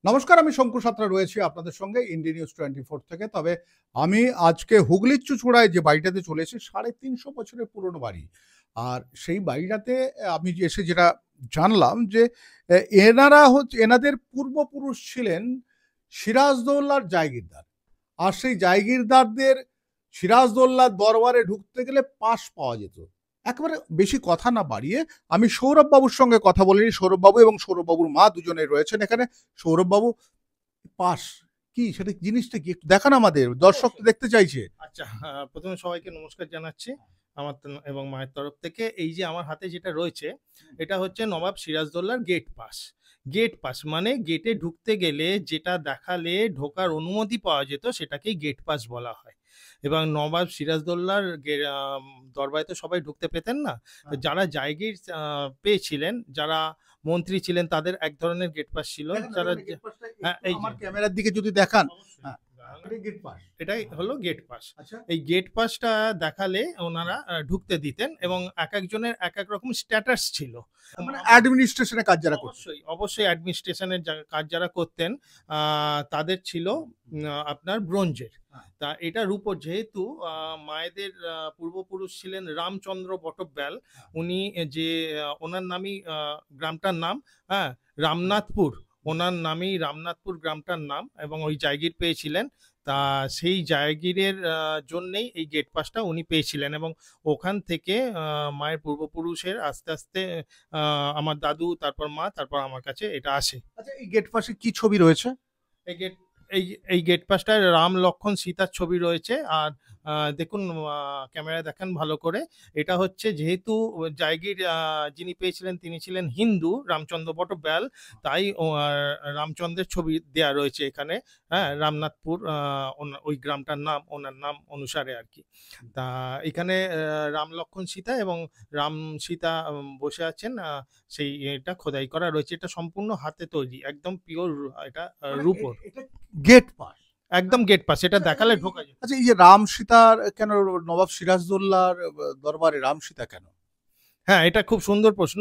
নমস্কার, আমি শঙ্কু সাঁতরা রয়েছি আপনাদের সঙ্গে ইন্ডি নিউজ 24 থেকে। তবে আমি আজকে হুগলির চুঁচুড়ায় যে বাড়িটাতে চলে এসেছি ৩৫০ বছরের পুরনো বাড়ি। আর সেই বাড়িটাতে আমি যে এসে যেটা জানলাম যে এনারা এনাদের পূর্বপুরুষ ছিলেন সিরাজদৌল্লার জায়গিরদার। আর সেই জায়গিরদারদের সিরাজদৌল্লার দরবারে ঢুকতে গেলে পাস পাওয়া যেত। একেবারে বেশি কথা না বাড়িয়ে আমি সৌরভ বাবুর সঙ্গে কথা বলে নিই। সৌরভ বাবু এবং সৌরভ বাবুর মা দুজনেই রয়েছেন এখানে। সৌরভ বাবু, পাস কি, সেটা জিনিসটা কি একটু দেখান, আমাদের দর্শক তো অবশ্যই। দেখতে চাইছে। আচ্ছা, প্রথমে সবাইকে নমস্কার জানাচ্ছি আমার এবং মায়ের তরফ থেকে। এই যে আমার হাতে যেটা রয়েছে, এটা হচ্ছে নবাব সিরাজদৌল্লার গেট পাস। গেট পাস মানে গেটে ঢুকতে গেলে যেটা দেখালে ঢোকার অনুমতি পাওয়া যেত সেটাকেই গেট পাস বলা হয়। এবং নবাব সিরাজদৌল্লার দরবারে তো সবাই ঢুকতে পেতেন না। তো যারা জায়গির পেয়েছিলেন, যারা মন্ত্রী ছিলেন, তাদের এক ধরনের গেট পাস ছিল। যারা হ্যাঁ, এই যে আমার ক্যামেরার দিকে যদি দেখান। অবশ্যই। হ্যাঁ, গেট পাস। এটাই হলো গেট পাস। আচ্ছা। এই গেট পাসটা দেখালে ওনারা ঢুকতে দিতেন এবং এক একজনের এক এক রকম স্ট্যাটাস ছিল। মানে অ্যাডমিনিস্ট্রেশনের কাজ যারা করছে। অবশ্যই, অবশ্যই অ্যাডমিনিস্ট্রেশনের কাজ যারা করতেন তাদের ছিল আপনার ব্রোঞ্জের। হ্যাঁ। তা এটা রূপোর, যেহেতু মায়েদের পূর্বপুরুষ ছিলেন রামচন্দ্র বটব্যাল। উনি যে ওনার নামই গ্রামটার নাম, হ্যাঁ, রামনাথপুর। ওনার নামেই রামনাথপুর গ্রামটার নাম, এবং ওই জায়গির পেয়েছিলেন। তা সেই জায়গিরের জন্যেই এই গেট পাসটা উনি পেয়েছিলেন, এবং ওখান থেকে মায়ের পূর্বপুরুষের আস্তে আস্তে আমার দাদু, তারপর মা, তারপর আমার কাছে এটা আসে। আচ্ছা, এই গেট পাশে কি ছবি রয়েছে? এই গেট এই এই গেট পাসটায় রাম, লক্ষ্মণ, সীতার ছবি রয়েছে। আর দেখুন, ক্যামেরায় দেখান ভালো করে। এটা হচ্ছে, যেহেতু জায়গির যিনি পেয়েছিলেন তিনি ছিলেন হিন্দু, রামচন্দ্র বটব্যাল, তাই রামচন্দ্রের ছবি দেয়া রয়েছে এখানে। হ্যাঁ, রামনাথপুর ওই গ্রামটার নাম ওনার নাম অনুসারে আর কি। তা এখানে রাম, লক্ষ্মণ, সীতা এবং রাম সীতা বসে আছেন। সেই এটা খোদাই করা রয়েছে। এটা সম্পূর্ণ হাতে তৈরি, একদম পিওর, এটা মানে রূপোর। এটা গেট পাস। একদম গেট পাস, এটা দেখালে ঢোকা যায়। আচ্ছা, এই যে রাম সীতার কেন, নবাব সিরাজদৌল্লার দরবারে রাম সীতা কেন? হ্যাঁ, এটা খুব সুন্দর প্রশ্ন।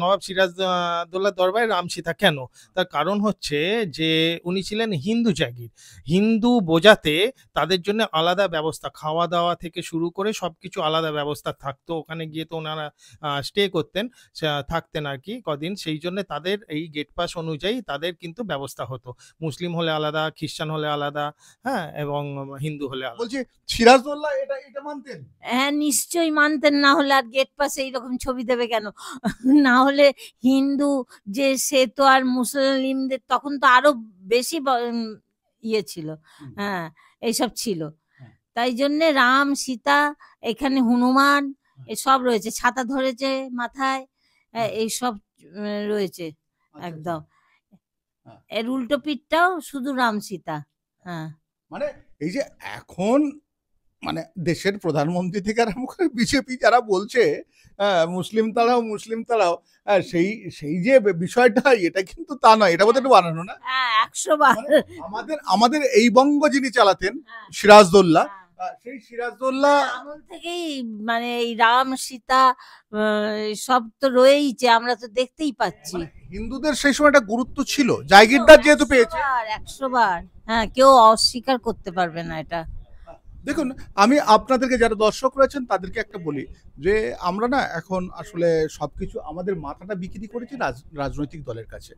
নবাব সিরাজদৌল্লার দরবারে রাম সীতা কেন? তার কারণ হচ্ছে যে উনি ছিলেন হিন্দু জাগির। হিন্দু বোঝাতে তাদের জন্য আলাদা ব্যবস্থা, খাওয়া দাওয়া থেকে শুরু করে সবকিছু আলাদা ব্যবস্থা থাকতো। ওখানে গিয়ে তো ওনারা স্টে করতেন, থাকতেন আর কি কদিন। সেই জন্য তাদের এই গেট পাস অনুযায়ী তাদের কিন্তু ব্যবস্থা হতো। মুসলিম হলে আলাদা, খ্রিস্টান হলে আলাদা, হ্যাঁ, এবং হিন্দু হলে আলাদা। বলছি, সিরাজদৌল্লাহ এটা এটা মানতেন? হ্যাঁ, নিশ্চয়ই মানতেন, না হলে আর গেট পাশে এইরকম ছবি দেবে কেন? না হলে হিন্দু যে, সে তো আর মুসলিমদের তখন তো আরো বেশি ইয়ে ছিল। হ্যাঁ, এইসব ছিল। তাই জন্যে রাম, সীতা, এখানে হনুমান এসব রয়েছে, ছাতা ধরেছে মাথায়, এইসব রয়েছে একদম। এর উল্টো পিঠটাও শুধু রাম সীতা। হ্যাঁ, মানে এই যে এখন, মানে দেশের প্রধানমন্ত্রী থেকে আরম্ভ করে বিজেপি যারা বলছে মুসলিম তাড়াও, মুসলিম তাড়াও, সেই সেই যে বিষয়টা, এটা কিন্তু তা নয়, এটা বোধহয় একটু বানানো না। হ্যাঁ, 100 বার। মানে আমাদের আমাদের এই বঙ্গ যিনি চালাতেন, সিরাজদৌল্লাহ, সেই সিরাজদৌল্লাহ আমল থেকেই মানে এই রাম সীতা সব তো রয়েইছে, আমরা তো দেখতেই পাচ্ছি। হিন্দুদের সেই সময় একটা গুরুত্ব ছিল, জায়গিরদার যেহেতু পেয়েছে। 100 বার, হ্যাঁ, কেউ অস্বীকার করতে পারবে না এটা। দেখুন, আমি আপনাদেরকে, যারা দর্শক রয়েছেন তাদেরকে একটা বলি যে আমরা না এখন আসলে সবকিছু আমাদের মাথাটা বিক্রি করেছি রাজনৈতিক দলের কাছে।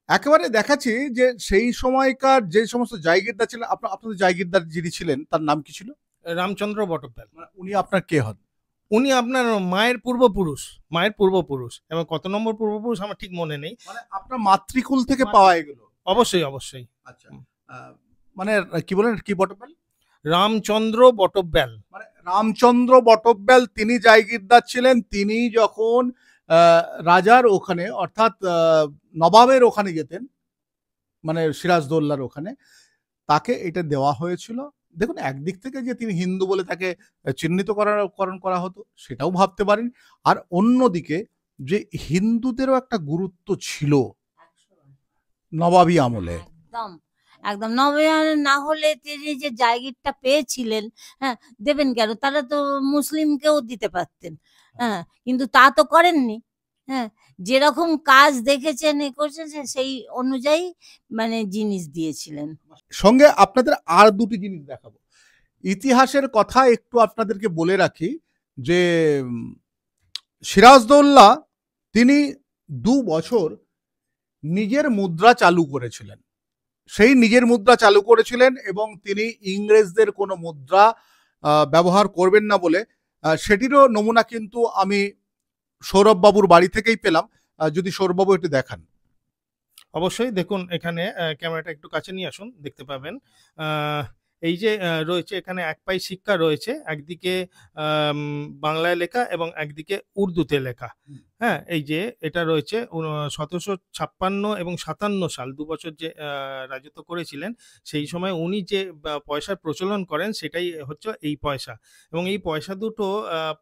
একেবারে দেখাচ্ছি যে সেই সময়কার যে সমস্ত জায়গিরদার ছিলেন, আপনাদের জায়গিরদার যিনি ছিলেন তার নাম কি ছিল? রামচন্দ্র বটব্যাল। মানে উনি আপনার কে হন? উনি আপনার মায়ের পূর্বপুরুষ, মায়ের পূর্বপুরুষ, এবং কত নম্বর পূর্বপুরুষ আমার ঠিক মনে নেই। মানে আপনার মাতৃকুল থেকে পাওয়া এগুলো? অবশ্যই, অবশ্যই। আচ্ছা, মানে কি বলেন, কি বটব্যাল? রামচন্দ্র বটব্যাল। মানে রামচন্দ্র বটব্যাল তিনি জায়গিরদার ছিলেন। তিনি যখন রাজার ওখানে, অর্থাৎ নবাবের ওখানে যেতেন, মানে সিরাজদৌল্লার ওখানে, তাকে এটা দেওয়া হয়েছিল। দেখুন, একদিক থেকে যে তিনি হিন্দু বলে তাকে চিহ্নিত করা হতো, সেটাও ভাবতে পারেন। আর অন্যদিকে যে হিন্দুদেরও একটা গুরুত্ব ছিল নবাবী আমলে। একদম একদম নবায়ন না হলে তিনি যে জায়গিরটা পেয়েছিলেন, হ্যাঁ, দেবেন কেন? তারা তো মুসলিমকেও দিতে পারতেন। হ্যাঁ, কিন্তু তা তো করেননি। হ্যাঁ, যেরকম কাজ দেখেছেন এ করছেন সেই অনুযায়ী মানে জিনিস দিয়েছিলেন। সঙ্গে আপনাদের আর দুটি জিনিস দেখাবো। ইতিহাসের কথা একটু আপনাদেরকে বলে রাখি যে সিরাজদৌল্লা তিনি ২ বছর নিজের মুদ্রা চালু করেছিলেন। সেই নিজের মুদ্রা চালু করেছিলেন এবং তিনি ইংরেজদের কোনো মুদ্রা ব্যবহার করবেন না বলে সেটিরও নমুনা কিন্তু আমি সৌরভ বাবুর বাড়ি থেকেই পেলাম। যদি সৌরভবাবু একটু দেখান। অবশ্যই দেখুন এখানে ক্যামেরাটা একটু কাছে নিয়ে আসুন, দেখতে পাবেন এই যে রয়েছে এখানে এক পাই সিক্কা রয়েছে, একদিকে বাংলায় লেখা এবং একদিকে উর্দুতে লেখা। হ্যাঁ, এই যে এটা রয়েছে 1756 এবং 57 সাল ২ বছর যে রাজত্ব করেছিলেন, সেই সময় উনি যে পয়সার প্রচলন করেন সেটাই হচ্ছে এই পয়সা। এবং এই পয়সা দুটো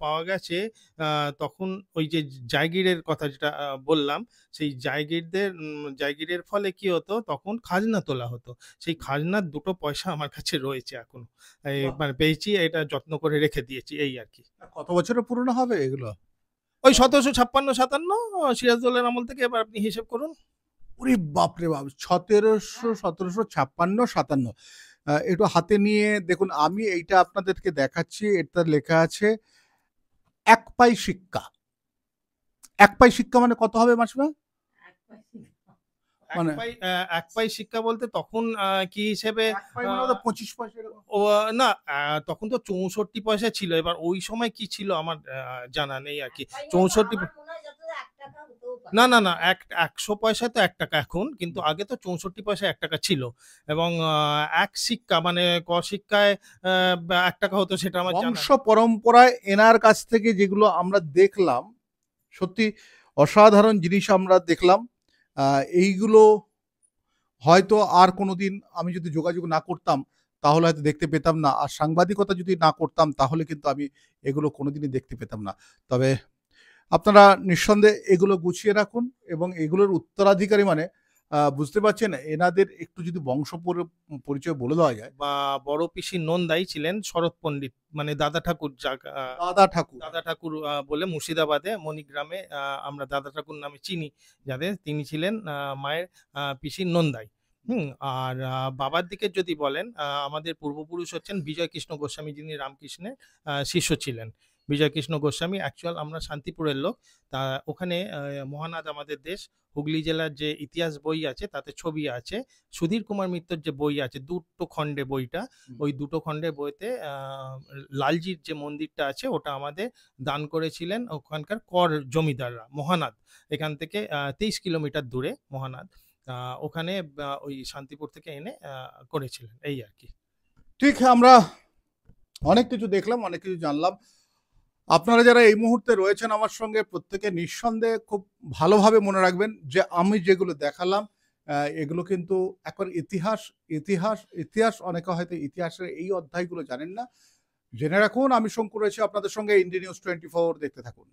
পাওয়া গেছে তখন ওই যে জায়গিরের কথা যেটা বললাম, সেই জায়গিরের ফলে কি হতো, তখন খাজনা তোলা হতো। সেই খাজনার দুটো পয়সা আমার কাছে রয়েছে এখনো। মানে পেয়েছি, এটা যত্ন করে রেখে দিয়েছি, এই আর কি। কত বছরের পুরনো হবে এগুলো? ওই 1756-57 সিরাজদৌল্লার আমল থেকে। এবার আপনি হিসেব করুন। ওরে বাপরে বাপ! 1756, একটু হাতে নিয়ে দেখুন, আমি এইটা আপনাদেরকে দেখাচ্ছি। এটা লেখা আছে ১ পাই সিক্কা। ১ পাই সিক্কা মানে কত হবে মাসিমা? মানে এক পাই সিক্কা বলতে তখন কি হিসেবে ১ পাই মানে ২৫ পয়সা এরকম? ও না, তখন তো ৬৪ পয়সা ছিল। এবার ওই সময় কি ছিল আমার জানা নেই আর কি। ৬৪ না, না, না, ১০০ পয়সায় তো ১ টাকা এখন, কিন্তু আগে তো ৬৪ পয়সায় ১ টাকা ছিল। এবং ১ সিক্কা মানে ক সিক্কায় ১ টাকা হতো, সেটা আমার জানা বংশ পরম্পরায় এনার কাছ থেকে যেগুলো আমরা দেখলাম, সত্যি অসাধারণ জিনিস আমরা দেখলাম। এইগুলো হয়তো আর কোনোদিন আমি যদি যোগাযোগ না করতাম তাহলে হয়তো দেখতে পেতাম না। আর সাংবাদিকতা যদি না করতাম তাহলে কিন্তু আমি এগুলো কোনোদিনই দেখতে পেতাম না। তবে আপনারা নিঃসন্দেহে এগুলো গুছিয়ে রাখুন এবং এগুলোর উত্তরাধিকারী মানে বুঝতে পারছেন, এনাদের একটু যদি বংশ পরিচয় বলে দেওয়া যায়। বা বড় পিসি নন্দাই ছিলেন শরৎ পণ্ডিত, মানে দাদা ঠাকুর, দাদা ঠাকুর বলে মুর্শিদাবাদে মণিগ্রামে আমরা দাদা ঠাকুর নামে চিনি যাদের, তিনি ছিলেন মায়ের পিসি নন্দাই। আর বাবার দিকে যদি বলেন, আমাদের পূর্বপুরুষ হচ্ছেন বিজয় কৃষ্ণ গোস্বামী, যিনি রামকৃষ্ণের শিষ্য ছিলেন। বিজয় কৃষ্ণ গোস্বামী, অ্যাকচুয়াল আমরা শান্তিপুরের লোক। তা ওখানে মহানাদ আমাদের দেশ, হুগলি জেলার যে ইতিহাস বই আছে তাতে ছবি আছে। সুধীর কুমার মিত্রর যে বই আছে, ২টো খণ্ডে বইটা, ওই ২টো খণ্ডের বইতে লালজির যে মন্দিরটা আছে ওটা আমাদের দান করেছিলেন ওখানকার কর জমিদাররা। মহানাদ এখান থেকে ২৩ কিলোমিটার দূরে মহানাদ, ওখানে ওই শান্তিপুর থেকে এনে করেছিলেন, এই আর কি। ঠিক, আমরা অনেক কিছু দেখলাম, অনেক কিছু জানলাম। আপনারা যারা এই মুহূর্তে রয়েছেন আমার সঙ্গে, প্রত্যেকে নিঃসন্দেহে খুব ভালোভাবে মনে রাখবেন যে আমি যেগুলো দেখালাম এগুলো কিন্তু একবার ইতিহাস। ইতিহাস অনেকে হয়তো ইতিহাসের এই অধ্যায়গুলো জানেন না। জেনে রাখুন, আমি শঙ্কু রয়েছি আপনাদের সঙ্গে। ইন্ডিয়া নিউজ 24 দেখতে থাকুন।